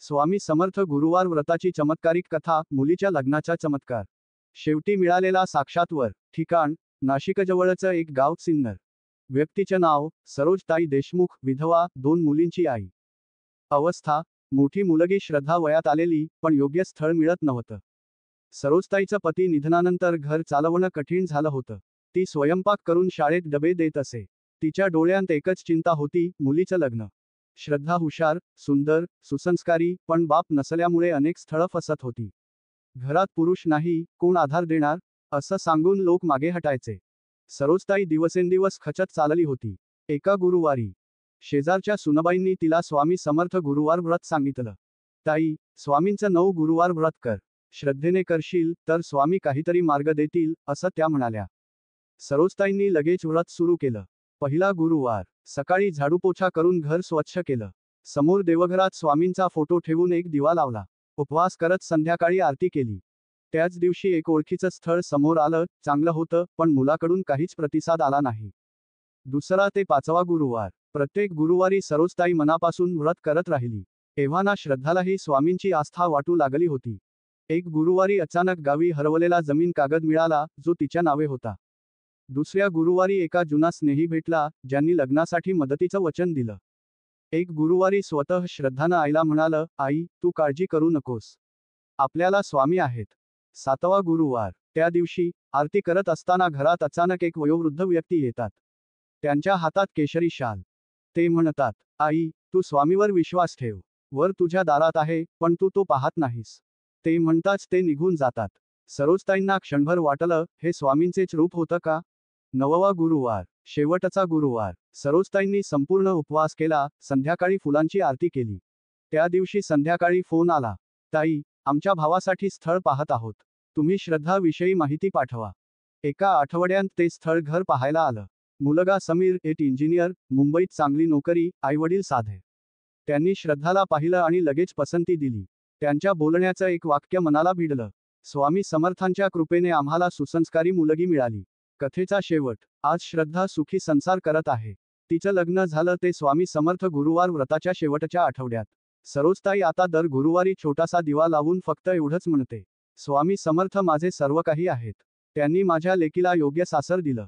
स्वामी समर्थ गुरुवार व्रताची चमत्कारिक कथा, मुलीच्या लग्नाचा चमत्कार. शेवटी मिळालेला साक्षात वर. ठिकाण, नाशिकजवळचं एक गाव सिन्नर. व्यक्तीचं नाव, सरोजताई देशमुख, विधवा, 2 मुलींची आई. अवस्था, मोठी मुलगी श्रद्धा वयात आलेली, पण योग्य स्थळ मिळत नव्हतं. सरोजताईचं पती निधनानंतर घर चालवणं कठीण झालं होतं. ती स्वयंपाक करून शाळेत डबे देत असे. तिच्या डोळ्यांत एकच चिंता होती, मुलीचं लग्न. श्रद्धा हुशार, सुंदर, सुसंस्कारी, पण बाप नसल्यामुळे अनेक स्थळं फसत होती. घरात पुरुष नाही, कोण आधार देणार, असं सांगून लोक मागे हटायचे. सरोजताई दिवसेंदिवस खचत चालली होती. एका गुरुवारी शेजारच्या सुनबाईंनी तिला स्वामी समर्थ गुरुवार व्रत सांगितलं. ताई, स्वामींचं 9 गुरुवार व्रत कर. श्रद्धेने करशील तर स्वामी काहीतरी मार्ग देतील, असं त्या म्हणाल्या. सरोजताईंनी लगेच व्रत सुरू केलं. पहिला गुरुवार, सकाळी झाडूपोछा करून घर स्वच्छ केलं. समोर देवघरात स्वामींचा फोटो ठेवून एक दिवा लावला. उपवास करत संध्याकाळी आरती केली. त्याच दिवशी एक ओळखीचं स्थळ समोर आलं. चांगलं होतं, पण मुलाकडून काहीच प्रतिसाद आला नाही. दुसरा ते 5वा गुरुवार, प्रत्येक गुरुवारी सरोजताई मनापासून व्रत करत राहिली. एव्हाना श्रद्धालाही स्वामींची आस्था वाटू लागली होती. एक गुरुवारी अचानक गावी हरवलेला जमीन कागद मिळाला, जो तिच्या नावे होता. दुसऱ्या गुरुवारी एका जुना स्नेही भेटला, ज्यांनी लग्नासाठी मदतीचं वचन दिलं. एक गुरुवारी स्वतः श्रद्धानं आईला म्हणालं, आई, तू काळजी करू नकोस. आपल्याला स्वामी आहेत. 7वा गुरुवार, त्या दिवशी आरती करत असताना घरात अचानक एक वयोवृद्ध व्यक्ती येतात. त्यांच्या हातात केशरी शाल. ते म्हणतात, आई, तू स्वामीवर विश्वास ठेव. वर तुझ्या दारात आहे, पण तू तो पाहत नाहीस. ते म्हणताच ते निघून जातात. सरोजताईंना क्षणभर वाटलं, हे स्वामींचेच रूप होतं का? 9वा गुरुवार, शेवटचा गुरुवार, सरोजताईंनी संपूर्ण उपवास केला. संध्याकाळी फुलांची आरती केली. त्या दिवशी संध्याकाळी फोन आला. ताई, आमच्या भावासाठी स्थळ पाहत आहोत. तुम्ही श्रद्धाविषयी माहिती पाठवा. एका आठवड्यात ते स्थळ घर पाहायला आलं. मुलगा समीर, एक इंजिनियर, मुंबईत चांगली नोकरी, आईवडील साधे. त्यांनी श्रद्धाला पाहिलं आणि लगेच पसंती दिली. त्यांच्या बोलण्याचं एक वाक्य मनाला भिडलं. स्वामी समर्थांच्या कृपेने आम्हाला सुसंस्कारी मुलगी मिळाली. कथेचा शेवट, आज श्रद्धा सुखी संसार करत आहे. तिचं लग्न झालं ते स्वामी समर्थ गुरुवार व्रताच्या शेवटच्या आठवड्यात. सरोजताई आता दर गुरुवारी छोटासा दिवा लावून फक्त एवढंच म्हणते, स्वामी समर्थ माझे सर्व काही आहेत. त्यांनी माझ्या लेकीला योग्य सासर दिलं.